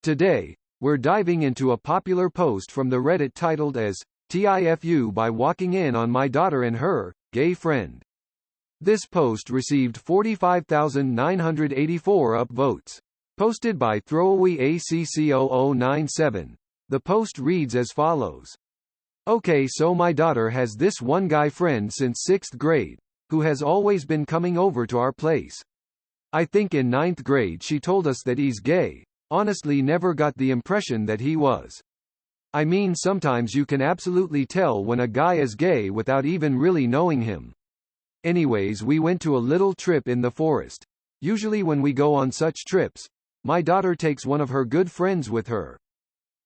Today, we're diving into a popular post from the Reddit titled as, "TIFU by walking in on my daughter and her gay friend." This post received 45,984 upvotes. Posted by throwawayacc0097. The post reads as follows. Okay, so my daughter has this one guy friend since 6th grade, who has always been coming over to our place. I think in 9th grade she told us that he's gay. Honestly never got the impression that he was. I mean, sometimes you can absolutely tell when a guy is gay without even really knowing him. Anyways, we went to a little trip in the forest. Usually when we go on such trips, my daughter takes one of her good friends with her.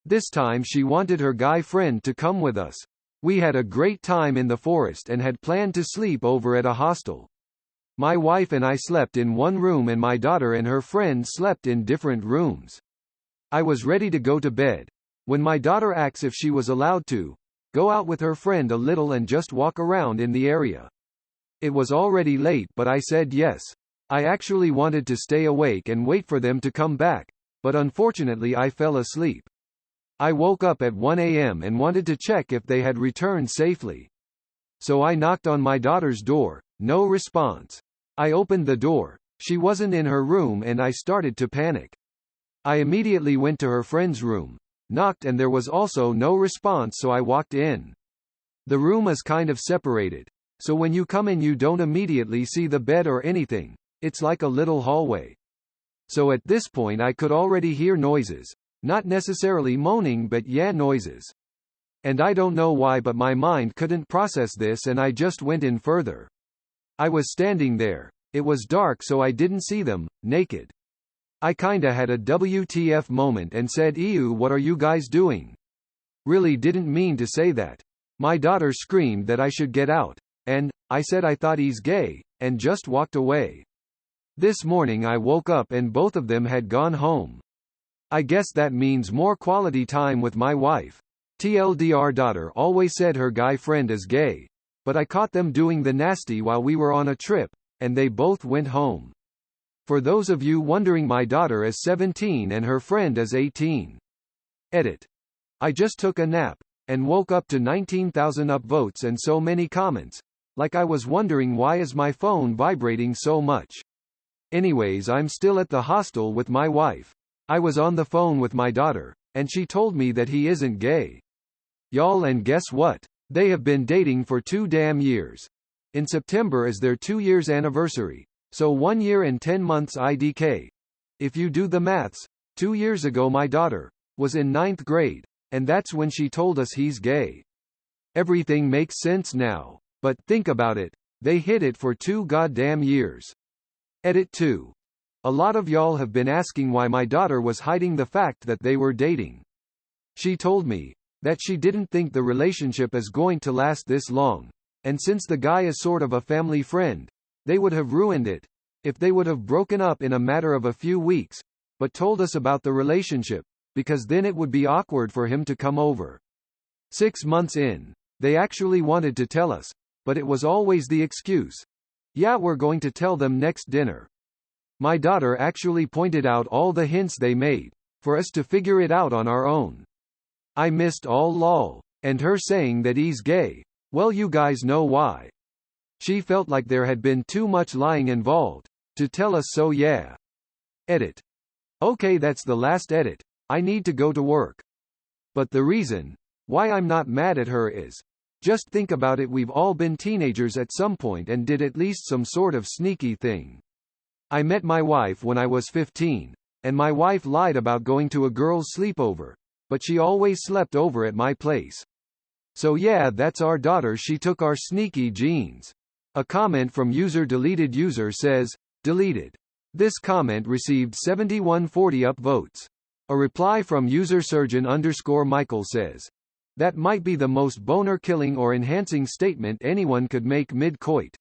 This time she wanted her guy friend to come with us. We had a great time in the forest and had planned to sleep over at a hostel. My wife and I slept in one room and my daughter and her friend slept in different rooms. I was ready to go to bed, when my daughter asks if she was allowed to go out with her friend a little and just walk around in the area. It was already late, but I said yes. I actually wanted to stay awake and wait for them to come back, but unfortunately I fell asleep. I woke up at 1 a.m. and wanted to check if they had returned safely. So I knocked on my daughter's door, no response. I opened the door, she wasn't in her room and I started to panic. I immediately went to her friend's room, knocked and there was also no response, so I walked in. The room is kind of separated, so when you come in you don't immediately see the bed or anything, it's like a little hallway. So at this point I could already hear noises, not necessarily moaning but yeah, noises. And I don't know why, but my mind couldn't process this and I just went in further. I was standing there, it was dark so I didn't see them, naked. I kinda had a WTF moment and said, "Ew, what are you guys doing?" Really didn't mean to say that. My daughter screamed that I should get out, and I said I thought he's gay, and just walked away. This morning I woke up and both of them had gone home. I guess that means more quality time with my wife. TLDR, daughter always said her guy friend is gay, but I caught them doing the nasty while we were on a trip, and they both went home. For those of you wondering, my daughter is 17 and her friend is 18. Edit. I just took a nap, and woke up to 19,000 upvotes and so many comments. Like I was wondering why is my phone vibrating so much. Anyways, I'm still at the hostel with my wife. I was on the phone with my daughter, and she told me that he isn't gay. Y'all, and guess what? They have been dating for 2 damn years. In September is their 2 years anniversary, so 1 year and 10 months IDK. If you do the maths, 2 years ago my daughter was in 9th grade, and that's when she told us he's gay. Everything makes sense now, but think about it, they hid it for 2 goddamn years. Edit 2. A lot of y'all have been asking why my daughter was hiding the fact that they were dating. She told me that she didn't think the relationship is going to last this long, and since the guy is sort of a family friend, they would have ruined it if they would have broken up in a matter of a few weeks, but told us about the relationship, because then it would be awkward for him to come over. 6 months in, they actually wanted to tell us, but it was always the excuse. Yeah, we're going to tell them next dinner. My daughter actually pointed out all the hints they made, for us to figure it out on our own. I missed all lol, and her saying that he's gay, well, you guys know why. She felt like there had been too much lying involved to tell us, so yeah. Edit. Okay, that's the last edit. I need to go to work. But the reason why I'm not mad at her is, just think about it, we've all been teenagers at some point and did at least some sort of sneaky thing. I met my wife when I was 15, and my wife lied about going to a girl's sleepover, but she always slept over at my place. So yeah, that's our daughter, she took our sneaky genes. A comment from user deleted user says, deleted. This comment received 7140 upvotes. A reply from user surgeon_Michael says, that might be the most boner killing or enhancing statement anyone could make mid-coit.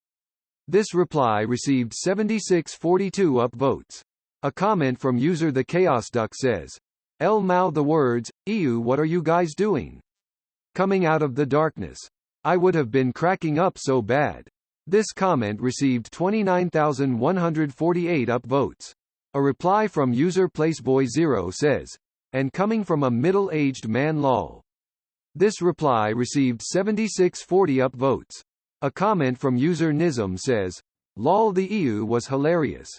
This reply received 7642 upvotes. A comment from user the Chaos Duck says, Mao the words, ew, what are you guys doing? Coming out of the darkness. I would have been cracking up so bad. This comment received 29,148 upvotes. A reply from user Placeboy0 says, and coming from a middle-aged man lol. This reply received 7640 upvotes. A comment from user Nizam says, lol the EU was hilarious.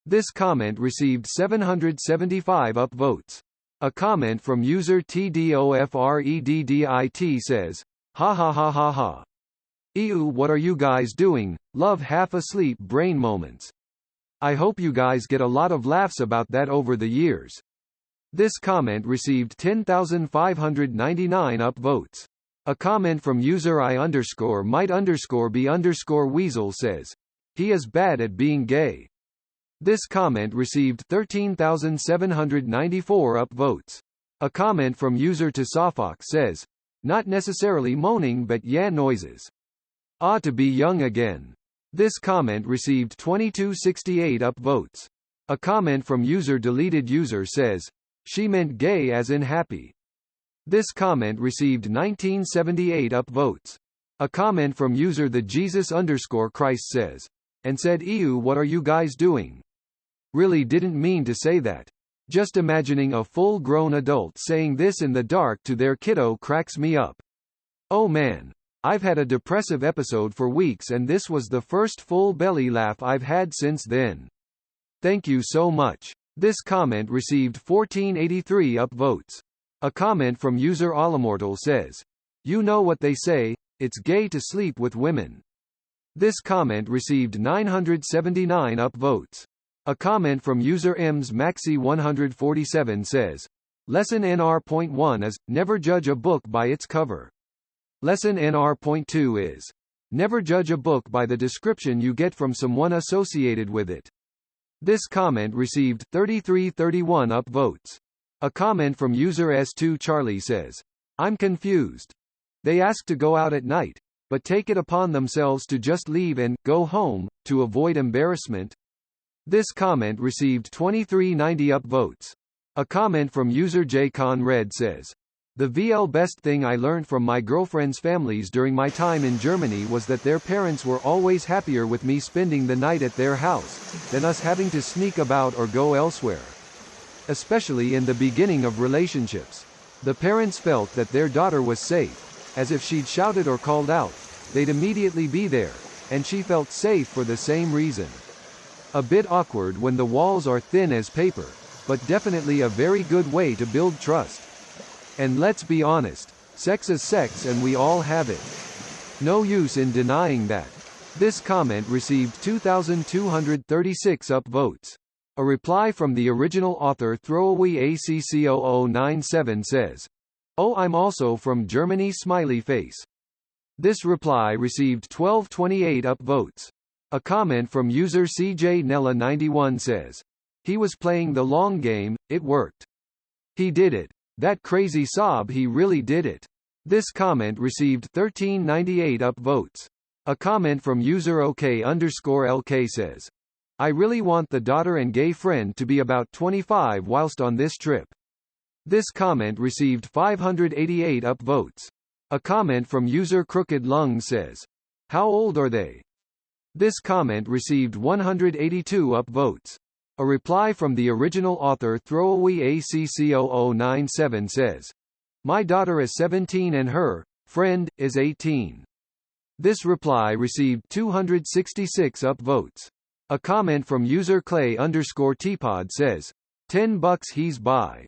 This comment received 775 upvotes. A comment from user TDOFREDDIT says, ha ha ha ha ha. EU what are you guys doing, love half asleep brain moments. I hope you guys get a lot of laughs about that over the years. This comment received 10,599 upvotes. A comment from user I_might_be_weasel says, he is bad at being gay. This comment received 13,794 upvotes. A comment from user Tasafak says, not necessarily moaning but yeah noises. Ah to be young again. This comment received 2268 upvotes. A comment from user deleted user says, she meant gay as in happy. This comment received 1978 upvotes. A comment from user the Jesus_Christ says, and said ew what are you guys doing? Really didn't mean to say that. Just imagining a full-grown adult saying this in the dark to their kiddo cracks me up. Oh man. I've had a depressive episode for weeks and this was the first full belly laugh I've had since then. Thank you so much. This comment received 1483 upvotes. A comment from user Alamortal says, you know what they say, it's gay to sleep with women. This comment received 979 upvotes. A comment from user M's Maxi 147 says, lesson NR.1 is, never judge a book by its cover. Lesson NR.2 is, never judge a book by the description you get from someone associated with it. This comment received 3331 upvotes. A comment from user S2 Charlie says, I'm confused. They ask to go out at night, but take it upon themselves to just leave and go home, to avoid embarrassment. This comment received 2390 upvotes. A comment from user JConRed says, the VL best thing I learned from my girlfriend's families during my time in Germany was that their parents were always happier with me spending the night at their house, than us having to sneak about or go elsewhere. Especially in the beginning of relationships. The parents felt that their daughter was safe, as if she'd shouted or called out, they'd immediately be there, and she felt safe for the same reason. A bit awkward when the walls are thin as paper, but definitely a very good way to build trust. And let's be honest, sex is sex and we all have it. No use in denying that. This comment received 2,236 upvotes. A reply from the original author Throwaway ACC0097 says, oh I'm also from Germany smiley face. This reply received 1228 upvotes. A comment from user CJ Nella91 says, he was playing the long game, it worked. He did it. That crazy sob he really did it. This comment received 1398 upvotes. A comment from user OK_LK says, I really want the daughter and gay friend to be about 25 whilst on this trip. This comment received 588 upvotes. A comment from user Crooked Lung says, how old are they? This comment received 182 upvotes. A reply from the original author Throwaway ACC0097 says, my daughter is 17 and her friend is 18. This reply received 266 upvotes. A comment from user Clay_Teapod says, $10 he's buy.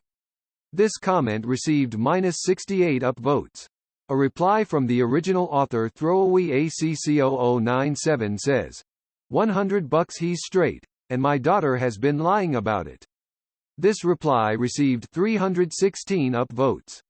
This comment received -68 upvotes. A reply from the original author Throwaway ACC0097 says, $100 he's straight, and my daughter has been lying about it. This reply received 316 upvotes.